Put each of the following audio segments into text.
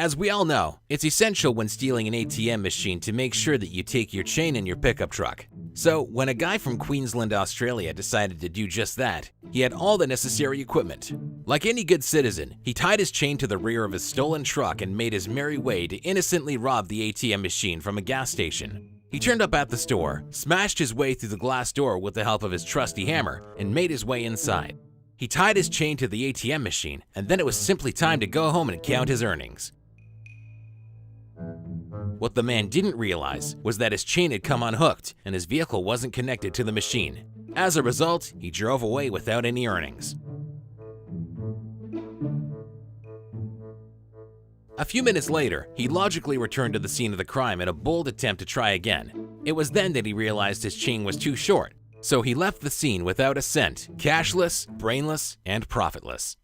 As we all know, it's essential when stealing an ATM machine to make sure that you take your chain in your pickup truck. So, when a guy from Queensland, Australia decided to do just that, he had all the necessary equipment. Like any good citizen, he tied his chain to the rear of his stolen truck and made his merry way to innocently rob the ATM machine from a gas station. He turned up at the store, smashed his way through the glass door with the help of his trusty hammer, and made his way inside. He tied his chain to the ATM machine, and then it was simply time to go home and count his earnings. What the man didn't realize was that his chain had come unhooked and his vehicle wasn't connected to the machine. As a result, he drove away without any earnings. A few minutes later, he logically returned to the scene of the crime in a bold attempt to try again. It was then that he realized his chain was too short, so he left the scene without a cent, cashless, brainless, and profitless.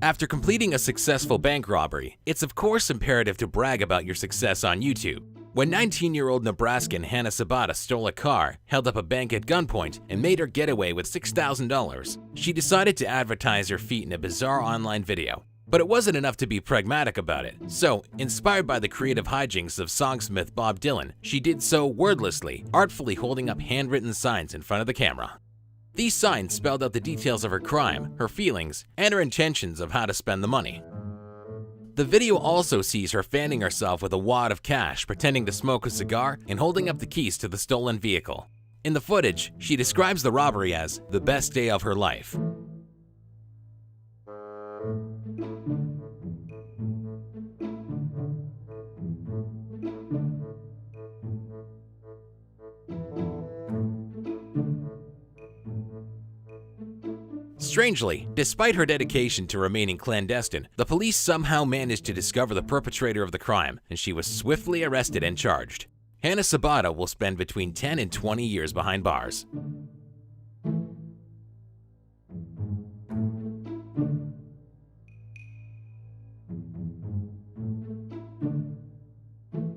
After completing a successful bank robbery, it's of course imperative to brag about your success on YouTube. When 19-year-old Nebraskan Hannah Sabata stole a car, held up a bank at gunpoint, and made her getaway with $6,000, she decided to advertise her feat in a bizarre online video. But it wasn't enough to be pragmatic about it, so, inspired by the creative hijinks of songsmith Bob Dylan, she did so wordlessly, artfully holding up handwritten signs in front of the camera. These signs spelled out the details of her crime, her feelings, and her intentions of how to spend the money. The video also sees her fanning herself with a wad of cash, pretending to smoke a cigar, and holding up the keys to the stolen vehicle. In the footage, she describes the robbery as the best day of her life. Strangely, despite her dedication to remaining clandestine, the police somehow managed to discover the perpetrator of the crime, and she was swiftly arrested and charged. Hannah Sabata will spend between 10 and 20 years behind bars.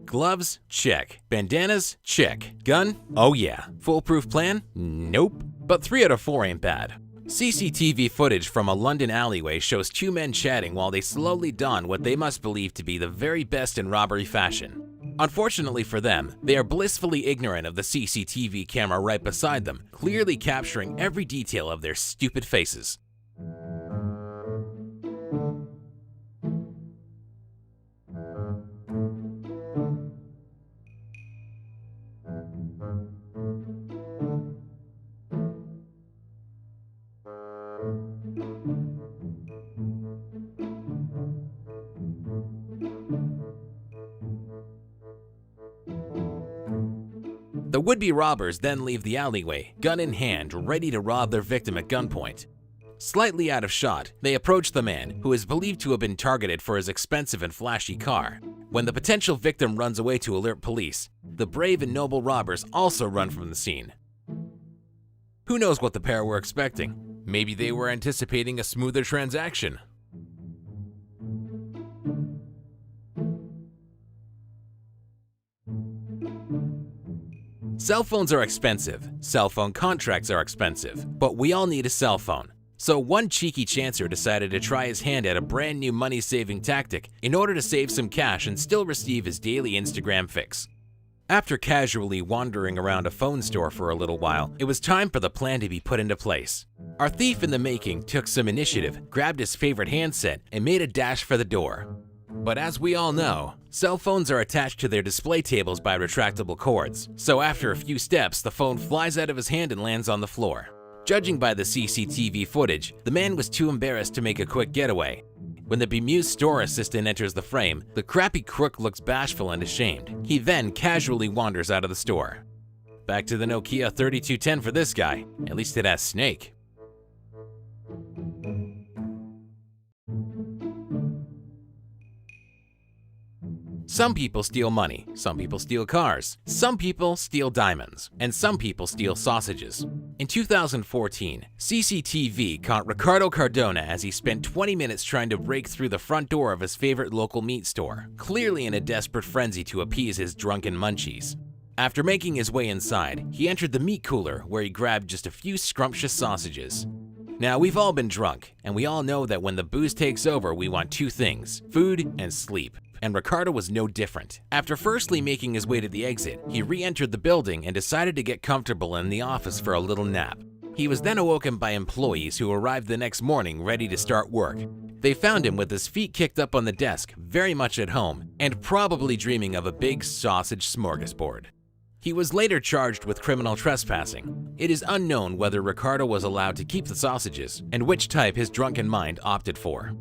Gloves? Check. Bandanas? Check. Gun? Oh yeah. Foolproof plan? Nope. But 3 out of 4 ain't bad. CCTV footage from a London alleyway shows 2 men chatting while they slowly don what they must believe to be the very best in robbery fashion. Unfortunately for them, they are blissfully ignorant of the CCTV camera right beside them, clearly capturing every detail of their stupid faces. The would-be robbers then leave the alleyway, gun in hand, ready to rob their victim at gunpoint. Slightly out of shot, they approach the man, who is believed to have been targeted for his expensive and flashy car. When the potential victim runs away to alert police, the brave and noble robbers also run from the scene. Who knows what the pair were expecting? Maybe they were anticipating a smoother transaction. Cell phones are expensive, cell phone contracts are expensive, but we all need a cell phone. So one cheeky chancer decided to try his hand at a brand new money-saving tactic in order to save some cash and still receive his daily Instagram fix. After casually wandering around a phone store for a little while, it was time for the plan to be put into place. Our thief in the making took some initiative, grabbed his favorite handset, and made a dash for the door. But as we all know, cell phones are attached to their display tables by retractable cords, so after a few steps, the phone flies out of his hand and lands on the floor. Judging by the CCTV footage, the man was too embarrassed to make a quick getaway. When the bemused store assistant enters the frame, the crappy crook looks bashful and ashamed. He then casually wanders out of the store. Back to the Nokia 3210 for this guy. At least it has Snake. Some people steal money, some people steal cars, some people steal diamonds, and some people steal sausages. In 2014, CCTV caught Ricardo Cardona as he spent 20 minutes trying to break through the front door of his favorite local meat store, clearly in a desperate frenzy to appease his drunken munchies. After making his way inside, he entered the meat cooler where he grabbed just a few scrumptious sausages. Now, we've all been drunk, and we all know that when the booze takes over, we want two things: food and sleep. And Ricardo was no different. After firstly making his way to the exit, he re-entered the building and decided to get comfortable in the office for a little nap. He was then awoken by employees who arrived the next morning ready to start work. They found him with his feet kicked up on the desk, very much at home, and probably dreaming of a big sausage smorgasbord. He was later charged with criminal trespassing. It is unknown whether Ricardo was allowed to keep the sausages and which type his drunken mind opted for.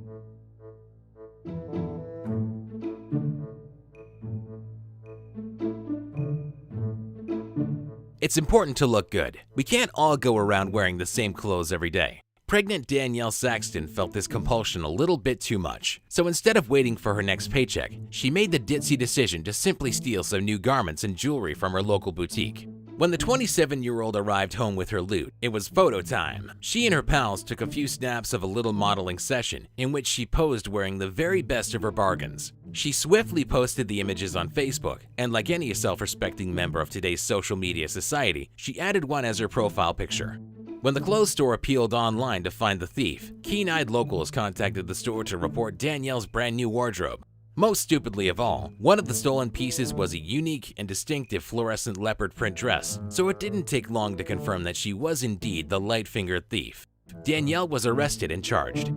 It's important to look good. We can't all go around wearing the same clothes every day. Pregnant Danielle Saxton felt this compulsion a little bit too much, so instead of waiting for her next paycheck, she made the ditzy decision to simply steal some new garments and jewelry from her local boutique. When the 27-year-old arrived home with her loot, it was photo time. She and her pals took a few snaps of a little modeling session in which she posed wearing the very best of her bargains. She swiftly posted the images on Facebook, and like any self-respecting member of today's social media society, she added one as her profile picture. When the clothes store appealed online to find the thief, keen-eyed locals contacted the store to report Danielle's brand new wardrobe. Most stupidly of all, one of the stolen pieces was a unique and distinctive fluorescent leopard print dress, so it didn't take long to confirm that she was indeed the light-fingered thief. Danielle was arrested and charged.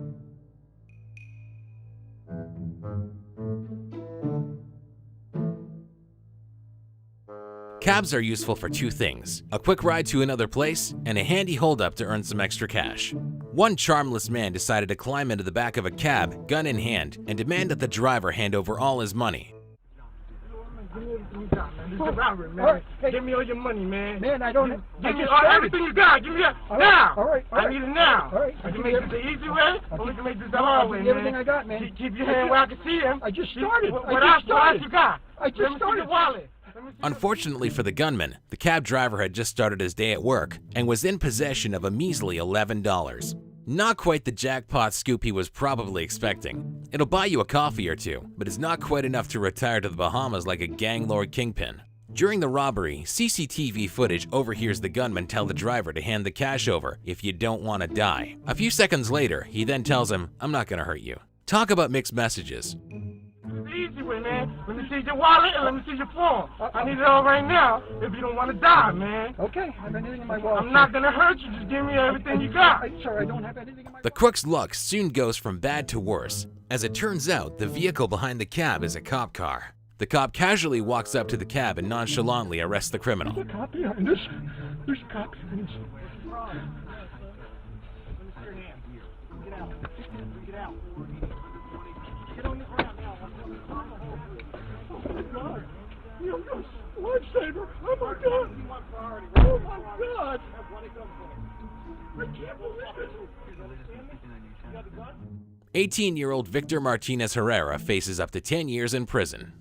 Cabs are useful for two things: a quick ride to another place and a handy holdup to earn some extra cash. One charmless man decided to climb into the back of a cab, gun in hand, and demand that the driver hand over all his money. Give me everything you got, man. This is a robbery, man. All right, hey. Give me all your money, man. Man, I don't. Give me everything you got. Give me that now. All right. I need it now. All right. We can make this the easy way, or we can make this the hard way, man. Everything I got, man. Keep your hand where I can see him. I just started. What else you got? I just Let me started. see your wallet. Unfortunately for the gunman, the cab driver had just started his day at work and was in possession of a measly $11. Not quite the jackpot scoop he was probably expecting. It'll buy you a coffee or two, but it's not quite enough to retire to the Bahamas like a gang lord kingpin. During the robbery, CCTV footage overhears the gunman tell the driver to hand the cash over if you don't want to die. A few seconds later, he then tells him, "I'm not gonna hurt you." Talk about mixed messages. The easy way, man. Let me see your wallet and let me see your phone. I need it all right now if you don't want to die, man. Okay, I have anything in my wallet. I'm not going to hurt you. Just give me everything you got. Sir, I don't have anything in my wallet. The crook's luck soon goes from bad to worse. As it turns out, the vehicle behind the cab is a cop car. The cop casually walks up to the cab and nonchalantly arrests the criminal. There's a cop behind us. There's a cop behind us. Get out. Get out. Get on the ground now. Oh my God. You're a lifesaver. Oh my God. Oh my God. I can't believe it. 18-year-old Victor Martinez Herrera faces up to 10 years in prison.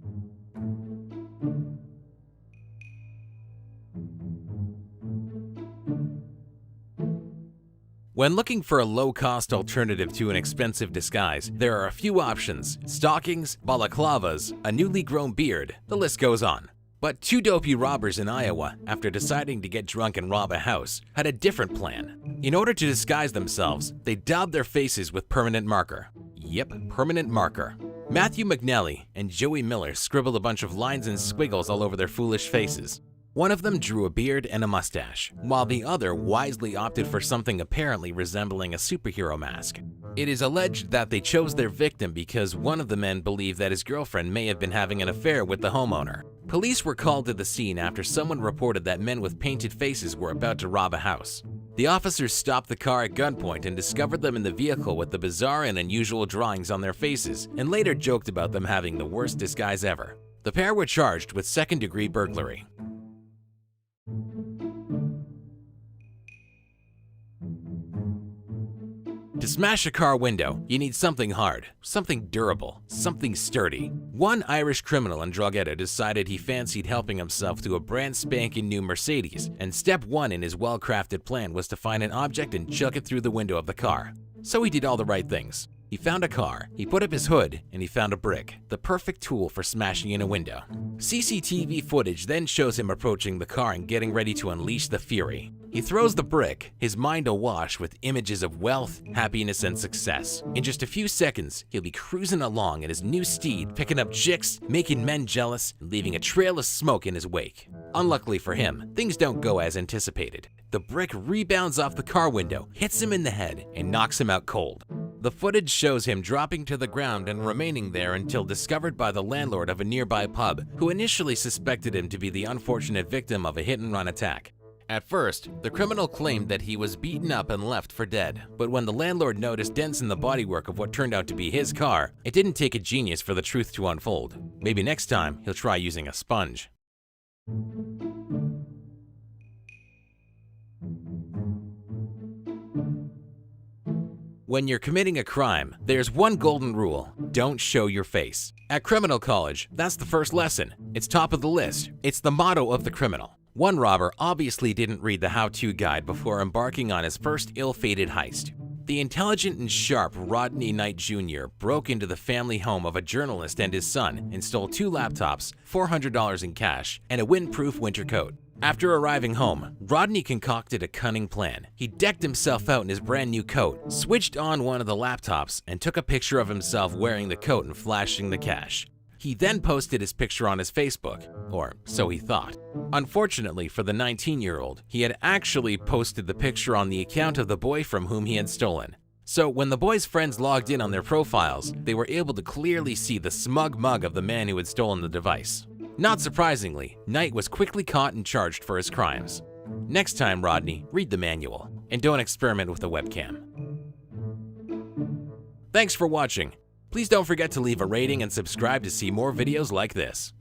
When looking for a low-cost alternative to an expensive disguise, there are a few options: stockings, balaclavas, a newly grown beard, the list goes on. But two dopey robbers in Iowa, after deciding to get drunk and rob a house, had a different plan. In order to disguise themselves, they daubed their faces with permanent marker. Yep, permanent marker. Matthew McNally and Joey Miller scribbled a bunch of lines and squiggles all over their foolish faces. One of them drew a beard and a mustache, while the other wisely opted for something apparently resembling a superhero mask. It is alleged that they chose their victim because one of the men believed that his girlfriend may have been having an affair with the homeowner. Police were called to the scene after someone reported that men with painted faces were about to rob a house. The officers stopped the car at gunpoint and discovered them in the vehicle with the bizarre and unusual drawings on their faces, and later joked about them having the worst disguise ever. The pair were charged with second-degree burglary. To smash a car window, you need something hard, something durable, something sturdy. One Irish criminal and drug addict decided he fancied helping himself to a brand spanking new Mercedes, and step one in his well-crafted plan was to find an object and chuck it through the window of the car. So he did all the right things. He found a car, he put up his hood, and he found a brick, the perfect tool for smashing in a window. CCTV footage then shows him approaching the car and getting ready to unleash the fury. He throws the brick, his mind awash with images of wealth, happiness, and success. In just a few seconds, he'll be cruising along in his new steed, picking up chicks, making men jealous, and leaving a trail of smoke in his wake. Unluckily for him, things don't go as anticipated. The brick rebounds off the car window, hits him in the head, and knocks him out cold. The footage shows him dropping to the ground and remaining there until discovered by the landlord of a nearby pub, who initially suspected him to be the unfortunate victim of a hit-and-run attack. At first, the criminal claimed that he was beaten up and left for dead, but when the landlord noticed dents in the bodywork of what turned out to be his car, it didn't take a genius for the truth to unfold. Maybe next time, he'll try using a sponge. When you're committing a crime, there's one golden rule: don't show your face. At criminal college, that's the first lesson. It's top of the list. It's the motto of the criminal. One robber obviously didn't read the how-to guide before embarking on his first ill-fated heist. The intelligent and sharp Rodney Knight Jr. broke into the family home of a journalist and his son and stole 2 laptops, $400 in cash, and a windproof winter coat. After arriving home, Rodney concocted a cunning plan. He decked himself out in his brand new coat, switched on one of the laptops, and took a picture of himself wearing the coat and flashing the cash. He then posted his picture on his Facebook, or so he thought. Unfortunately for the 19-year-old, he had actually posted the picture on the account of the boy from whom he had stolen. So when the boy's friends logged in on their profiles, they were able to clearly see the smug mug of the man who had stolen the device. Not surprisingly, Knight was quickly caught and charged for his crimes. Next time, Rodney, read the manual, and don't experiment with a webcam. Thanks for watching. Please don't forget to leave a rating and subscribe to see more videos like this.